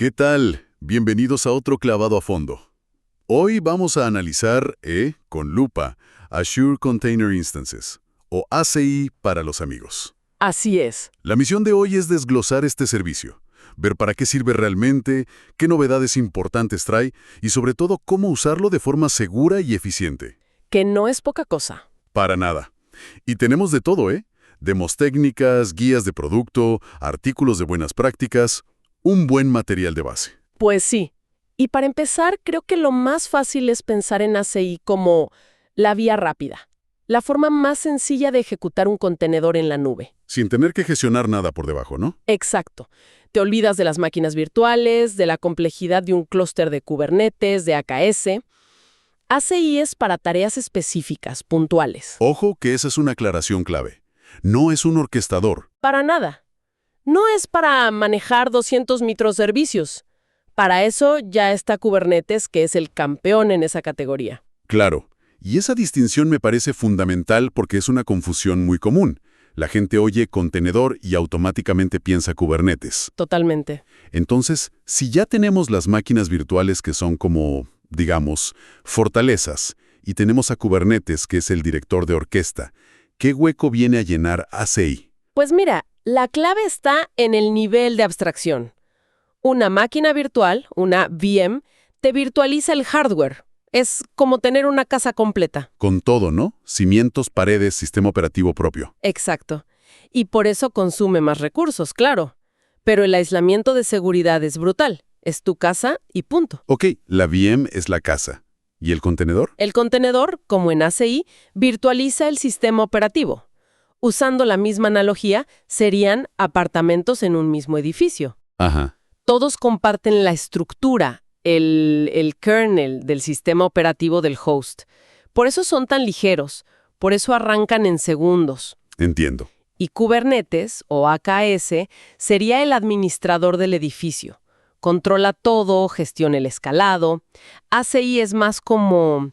¿Qué tal? Bienvenidos a otro clavado a fondo. Hoy vamos a analizar, con lupa, Azure Container Instances, o ACI para los amigos. Así es. La misión de hoy es desglosar este servicio, ver para qué sirve realmente, qué novedades importantes trae y sobre todo cómo usarlo de forma segura y eficiente. Que no es poca cosa. Para nada. Y tenemos de todo, Demos técnicas, guías de producto, artículos de buenas prácticas, un buen material de base. Pues sí. Y para empezar, creo que lo más fácil es pensar en ACI como la vía rápida, la forma más sencilla de ejecutar un contenedor en la nube. Sin tener que gestionar nada por debajo, ¿no? Exacto. Te olvidas de las máquinas virtuales, de la complejidad de un clúster de Kubernetes, de AKS. ACI es para tareas específicas, puntuales. Ojo que esa es una aclaración clave. No es un orquestador. Para nada. No es para manejar 200 microservicios. Para eso ya está Kubernetes, que es el campeón en esa categoría. Claro. Y esa distinción me parece fundamental porque es una confusión muy común. La gente oye contenedor y automáticamente piensa Kubernetes. Totalmente. Entonces, si ya tenemos las máquinas virtuales que son como, digamos, fortalezas, y tenemos a Kubernetes, que es el director de orquesta, ¿qué hueco viene a llenar ACI? Pues mira, la clave está en el nivel de abstracción. Una máquina virtual, una VM, te virtualiza el hardware. Es como tener una casa completa. Con todo, ¿no? Cimientos, paredes, sistema operativo propio. Exacto. Y por eso consume más recursos, claro. Pero el aislamiento de seguridad es brutal. Es tu casa y punto. Ok, la VM es la casa. ¿Y el contenedor? El contenedor, como en ACI, virtualiza el sistema operativo. Usando la misma analogía, serían apartamentos en un mismo edificio. Ajá. Todos comparten la estructura, el kernel del sistema operativo del host. Por eso son tan ligeros, por eso arrancan en segundos. Entiendo. Y Kubernetes, o AKS, sería el administrador del edificio. Controla todo, gestiona el escalado. ACI es más como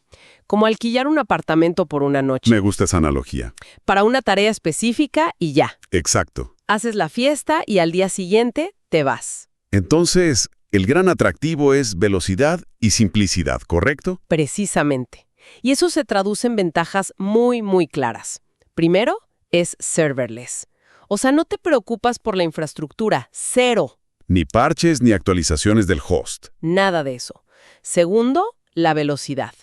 alquilar un apartamento por una noche. Me gusta esa analogía. Para una tarea específica y ya. Exacto. Haces la fiesta y al día siguiente te vas. Entonces, el gran atractivo es velocidad y simplicidad, ¿correcto? Precisamente. Y eso se traduce en ventajas muy, muy claras. Primero, es serverless. O sea, no te preocupas por la infraestructura. Cero. Ni parches ni actualizaciones del host. Nada de eso. Segundo, la velocidad.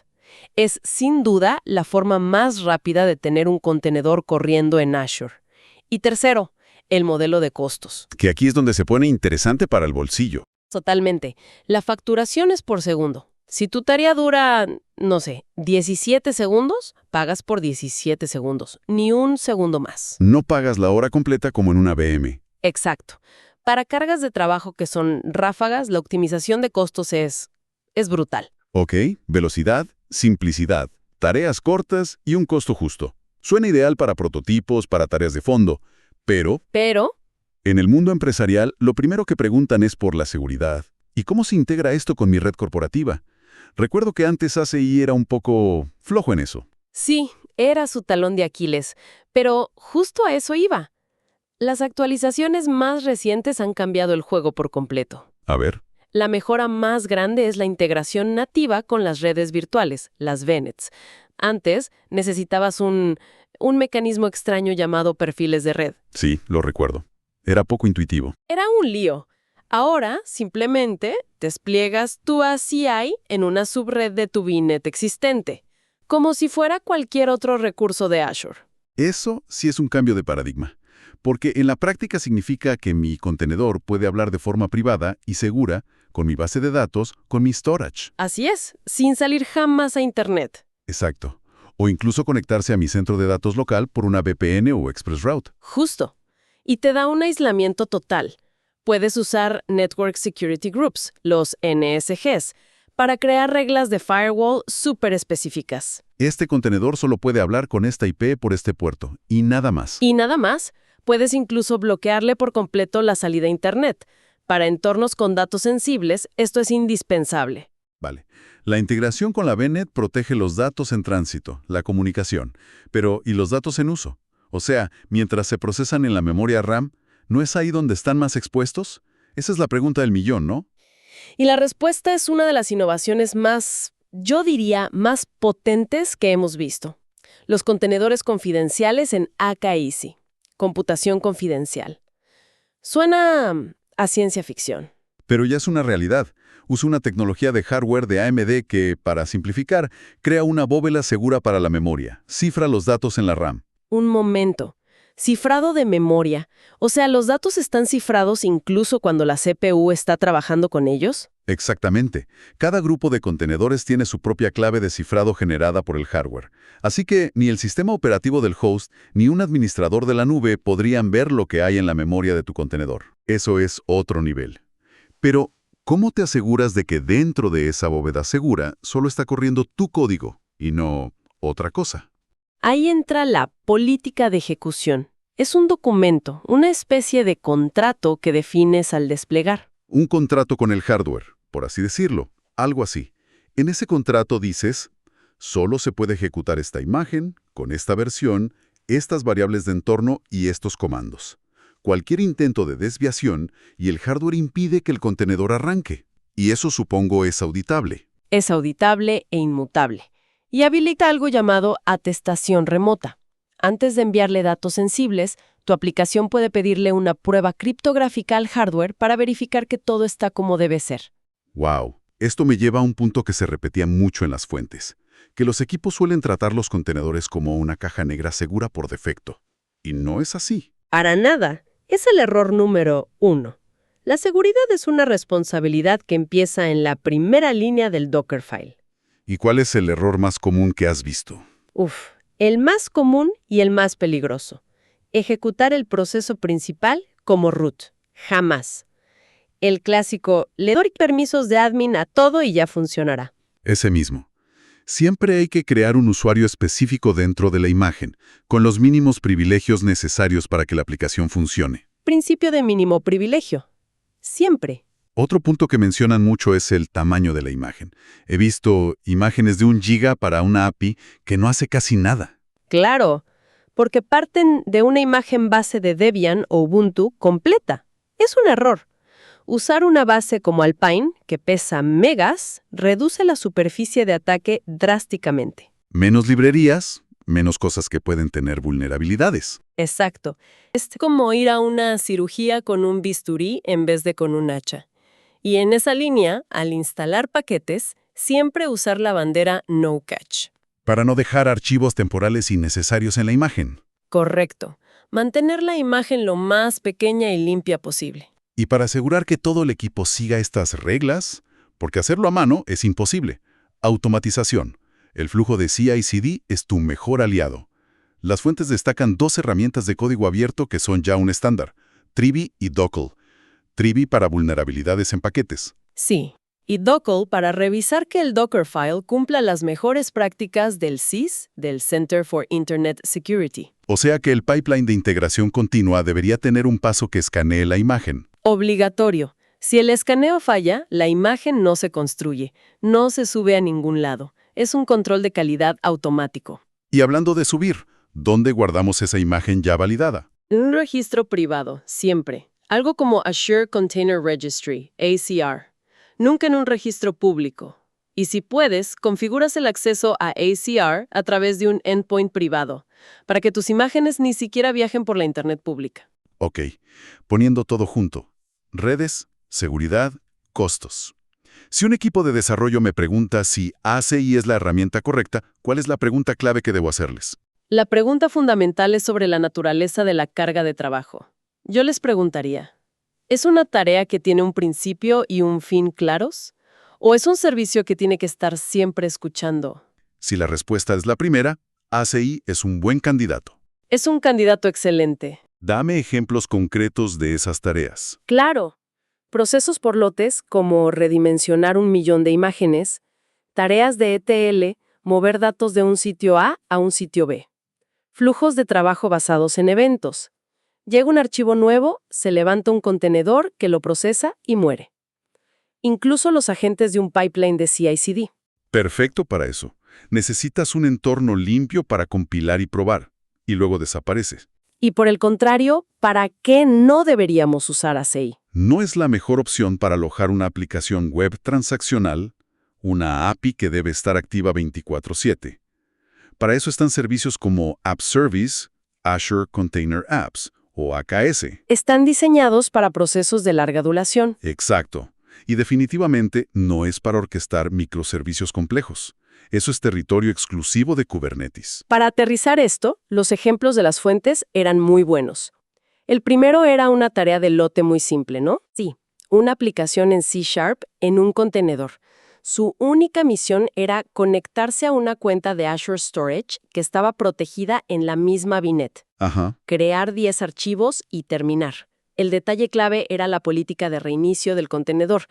Es, sin duda, la forma más rápida de tener un contenedor corriendo en Azure. Y tercero, el modelo de costos. Que aquí es donde se pone interesante para el bolsillo. Totalmente. La facturación es por segundo. Si tu tarea dura, 17 segundos, pagas por 17 segundos. Ni un segundo más. No pagas la hora completa como en una VM. Exacto. Para cargas de trabajo que son ráfagas, la optimización de costos es brutal. Ok, velocidad, simplicidad, tareas cortas y un costo justo. Suena ideal para prototipos, para tareas de fondo, pero en el mundo empresarial, lo primero que preguntan es por la seguridad. ¿Y cómo se integra esto con mi red corporativa? Recuerdo que antes ACI era un poco flojo en eso. Sí, era su talón de Aquiles, pero justo a eso iba. Las actualizaciones más recientes han cambiado el juego por completo. A ver. La mejora más grande es la integración nativa con las redes virtuales, las VNets. Antes necesitabas un mecanismo extraño llamado perfiles de red. Sí, lo recuerdo. Era poco intuitivo. Era un lío. Ahora, simplemente, despliegas tu ACI en una subred de tu VNet existente, como si fuera cualquier otro recurso de Azure. Eso sí es un cambio de paradigma, porque en la práctica significa que mi contenedor puede hablar de forma privada y segura con mi base de datos, con mi storage. Así es, sin salir jamás a Internet. Exacto. O incluso conectarse a mi centro de datos local por una VPN o ExpressRoute. Justo. Y te da un aislamiento total. Puedes usar Network Security Groups, los NSGs, para crear reglas de firewall súper específicas. Este contenedor solo puede hablar con esta IP por este puerto, y nada más. Y nada más. Puedes incluso bloquearle por completo la salida a Internet. Para entornos con datos sensibles, esto es indispensable. Vale. La integración con la VNet protege los datos en tránsito, la comunicación, pero ¿y los datos en uso? O sea, mientras se procesan en la memoria RAM, ¿no es ahí donde están más expuestos? Esa es la pregunta del millón, ¿no? Y la respuesta es una de las innovaciones más, yo diría, más potentes que hemos visto. Los contenedores confidenciales en AK Easy. Computación confidencial. Suena a ciencia ficción. Pero ya es una realidad. Usa una tecnología de hardware de AMD que, para simplificar, crea una bóveda segura para la memoria. Cifra los datos en la RAM. Un momento. Cifrado de memoria. O sea, ¿los datos están cifrados incluso cuando la CPU está trabajando con ellos? Exactamente. Cada grupo de contenedores tiene su propia clave de cifrado generada por el hardware. Así que ni el sistema operativo del host ni un administrador de la nube podrían ver lo que hay en la memoria de tu contenedor. Eso es otro nivel. Pero, ¿cómo te aseguras de que dentro de esa bóveda segura solo está corriendo tu código y no otra cosa? Ahí entra la política de ejecución. Es un documento, una especie de contrato que defines al desplegar. Un contrato con el hardware, por así decirlo, algo así. En ese contrato dices, solo se puede ejecutar esta imagen, con esta versión, estas variables de entorno y estos comandos. Cualquier intento de desviación y el hardware impide que el contenedor arranque. Y eso supongo es auditable. Es auditable e inmutable. Y habilita algo llamado atestación remota. Antes de enviarle datos sensibles, tu aplicación puede pedirle una prueba criptográfica al hardware para verificar que todo está como debe ser. ¡Wow! Esto me lleva a un punto que se repetía mucho en las fuentes, que los equipos suelen tratar los contenedores como una caja negra segura por defecto. Y no es así. Para nada. Es el error número 1. La seguridad es una responsabilidad que empieza en la primera línea del Dockerfile. ¿Y cuál es el error más común que has visto? El más común y el más peligroso. Ejecutar el proceso principal como root. Jamás. El clásico, le doy permisos de admin a todo y ya funcionará. Ese mismo. Siempre hay que crear un usuario específico dentro de la imagen, con los mínimos privilegios necesarios para que la aplicación funcione. Principio de mínimo privilegio. Siempre. Otro punto que mencionan mucho es el tamaño de la imagen. He visto imágenes de 1 GB para una API que no hace casi nada. Claro, porque parten de una imagen base de Debian o Ubuntu completa. Es un error. Usar una base como Alpine, que pesa megas, reduce la superficie de ataque drásticamente. Menos librerías, menos cosas que pueden tener vulnerabilidades. Exacto. Es como ir a una cirugía con un bisturí en vez de con un hacha. Y en esa línea, al instalar paquetes, siempre usar la bandera No Catch. Para no dejar archivos temporales innecesarios en la imagen. Correcto. Mantener la imagen lo más pequeña y limpia posible. Y para asegurar que todo el equipo siga estas reglas, porque hacerlo a mano es imposible. Automatización. El flujo de CI/CD es tu mejor aliado. Las fuentes destacan 2 herramientas de código abierto que son ya un estándar, Trivi y Dockle. Trivi para vulnerabilidades en paquetes. Sí, y Dockle para revisar que el Dockerfile cumpla las mejores prácticas del CIS, del Center for Internet Security. O sea que el pipeline de integración continua debería tener un paso que escanee la imagen. Obligatorio. Si el escaneo falla, la imagen no se construye, no se sube a ningún lado. Es un control de calidad automático. Y hablando de subir, ¿dónde guardamos esa imagen ya validada? En un registro privado, siempre. Algo como Azure Container Registry, ACR. Nunca en un registro público. Y si puedes, configuras el acceso a ACR a través de un endpoint privado, para que tus imágenes ni siquiera viajen por la Internet pública. Ok, poniendo todo junto. Redes, seguridad, costos. Si un equipo de desarrollo me pregunta si ACI es la herramienta correcta, ¿cuál es la pregunta clave que debo hacerles? La pregunta fundamental es sobre la naturaleza de la carga de trabajo. Yo les preguntaría, ¿es una tarea que tiene un principio y un fin claros? ¿O es un servicio que tiene que estar siempre escuchando? Si la respuesta es la primera, ACI es un buen candidato. Es un candidato excelente. Dame ejemplos concretos de esas tareas. Claro. Procesos por lotes, como redimensionar 1 millón de imágenes. Tareas de ETL, mover datos de un sitio A a un sitio B. Flujos de trabajo basados en eventos. Llega un archivo nuevo, se levanta un contenedor que lo procesa y muere. Incluso los agentes de un pipeline de CI/CD. Perfecto para eso. Necesitas un entorno limpio para compilar y probar, y luego desaparece. Y por el contrario, ¿para qué no deberíamos usar ACI? No es la mejor opción para alojar una aplicación web transaccional, una API que debe estar activa 24/7. Para eso están servicios como App Service, Azure Container Apps o AKS. Están diseñados para procesos de larga duración. Exacto. Y definitivamente no es para orquestar microservicios complejos. Eso es territorio exclusivo de Kubernetes. Para aterrizar esto, los ejemplos de las fuentes eran muy buenos. El primero era una tarea de lote muy simple, ¿no? Sí, una aplicación en C# en un contenedor. Su única misión era conectarse a una cuenta de Azure Storage que estaba protegida en la misma VNet. Ajá. Crear 10 archivos y terminar. El detalle clave era la política de reinicio del contenedor,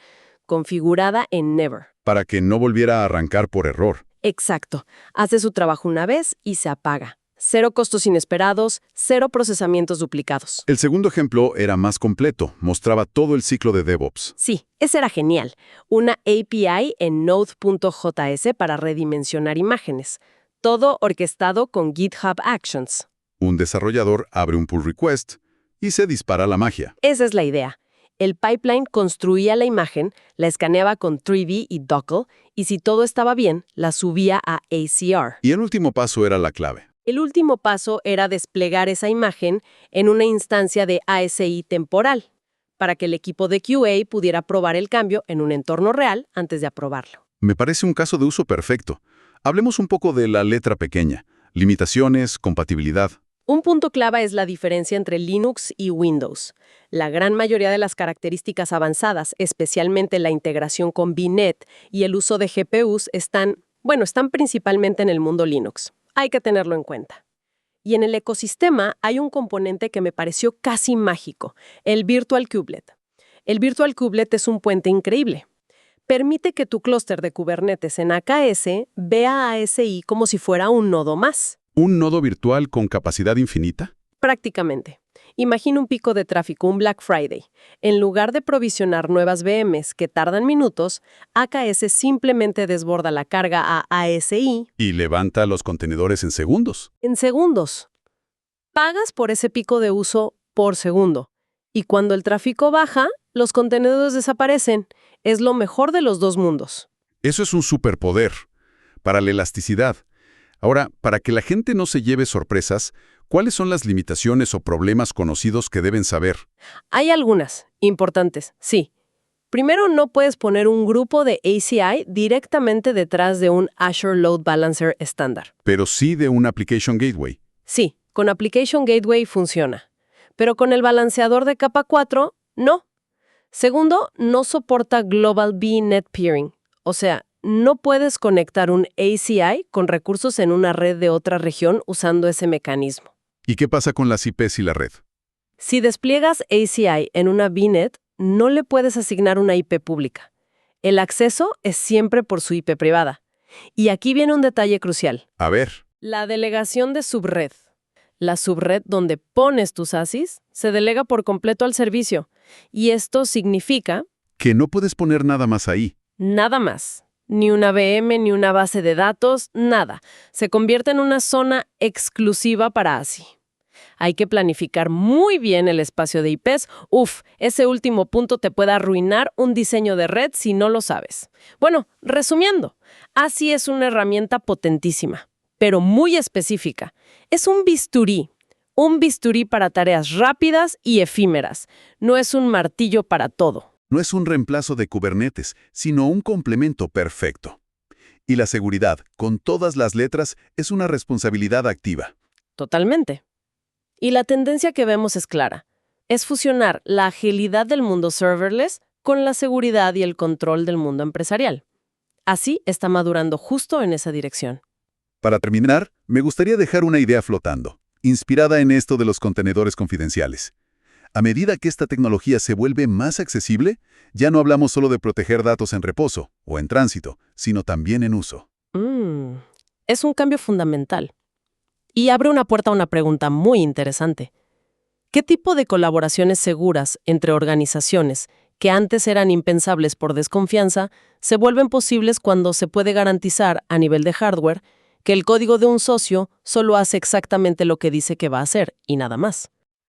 configurada en Never. Para que no volviera a arrancar por error. Exacto. Hace su trabajo una vez y se apaga. 0 costos inesperados, 0 procesamientos duplicados. El segundo ejemplo era más completo, mostraba todo el ciclo de DevOps. Sí, ese era genial. Una API en Node.js para redimensionar imágenes. Todo orquestado con GitHub Actions. Un desarrollador abre un pull request y se dispara la magia. Esa es la idea. El pipeline construía la imagen, la escaneaba con 3D y Docker, y si todo estaba bien, la subía a ACR. Y el último paso era la clave. El último paso era desplegar esa imagen en una instancia de ASI temporal, para que el equipo de QA pudiera probar el cambio en un entorno real antes de aprobarlo. Me parece un caso de uso perfecto. Hablemos un poco de la letra pequeña. Limitaciones, compatibilidad. Un punto clave es la diferencia entre Linux y Windows. La gran mayoría de las características avanzadas, especialmente la integración con VNet y el uso de GPUs, están principalmente en el mundo Linux. Hay que tenerlo en cuenta. Y en el ecosistema hay un componente que me pareció casi mágico, el Virtual Kubelet. El Virtual Kubelet es un puente increíble. Permite que tu clúster de Kubernetes en AKS vea a ASI como si fuera un nodo más. ¿Un nodo virtual con capacidad infinita? Prácticamente. Imagina un pico de tráfico, un Black Friday. En lugar de provisionar nuevas VMs que tardan minutos, AKS simplemente desborda la carga a ASI. Y levanta los contenedores en segundos. En segundos. Pagas por ese pico de uso por segundo. Y cuando el tráfico baja, los contenedores desaparecen. Es lo mejor de los dos mundos. Eso es un superpoder. Para la elasticidad. Ahora, para que la gente no se lleve sorpresas, ¿cuáles son las limitaciones o problemas conocidos que deben saber? Hay algunas, importantes, sí. Primero, no puedes poner un grupo de ACI directamente detrás de un Azure Load Balancer estándar. Pero sí de un Application Gateway. Sí, con Application Gateway funciona. Pero con el balanceador de capa 4, no. Segundo, no soporta Global VNet Peering. O sea, no puedes conectar un ACI con recursos en una red de otra región usando ese mecanismo. ¿Y qué pasa con las IPs y la red? Si despliegas ACI en una VNet, no le puedes asignar una IP pública. El acceso es siempre por su IP privada. Y aquí viene un detalle crucial. A ver. La delegación de subred. La subred donde pones tus ASIs se delega por completo al servicio. Y esto significa... que no puedes poner nada más ahí. Nada más. Ni una VM, ni una base de datos, nada. Se convierte en una zona exclusiva para ASI. Hay que planificar muy bien el espacio de IPs. Ese último punto te puede arruinar un diseño de red si no lo sabes. Bueno, resumiendo, ASI es una herramienta potentísima, pero muy específica. Es un bisturí para tareas rápidas y efímeras. No es un martillo para todo. No es un reemplazo de Kubernetes, sino un complemento perfecto. Y la seguridad, con todas las letras, es una responsabilidad activa. Totalmente. Y la tendencia que vemos es clara. Es fusionar la agilidad del mundo serverless con la seguridad y el control del mundo empresarial. Así está madurando justo en esa dirección. Para terminar, me gustaría dejar una idea flotando, inspirada en esto de los contenedores confidenciales. A medida que esta tecnología se vuelve más accesible, ya no hablamos solo de proteger datos en reposo o en tránsito, sino también en uso. Es un cambio fundamental. Y abre una puerta a una pregunta muy interesante. ¿Qué tipo de colaboraciones seguras entre organizaciones que antes eran impensables por desconfianza se vuelven posibles cuando se puede garantizar, a nivel de hardware, que el código de un socio solo hace exactamente lo que dice que va a hacer y nada más.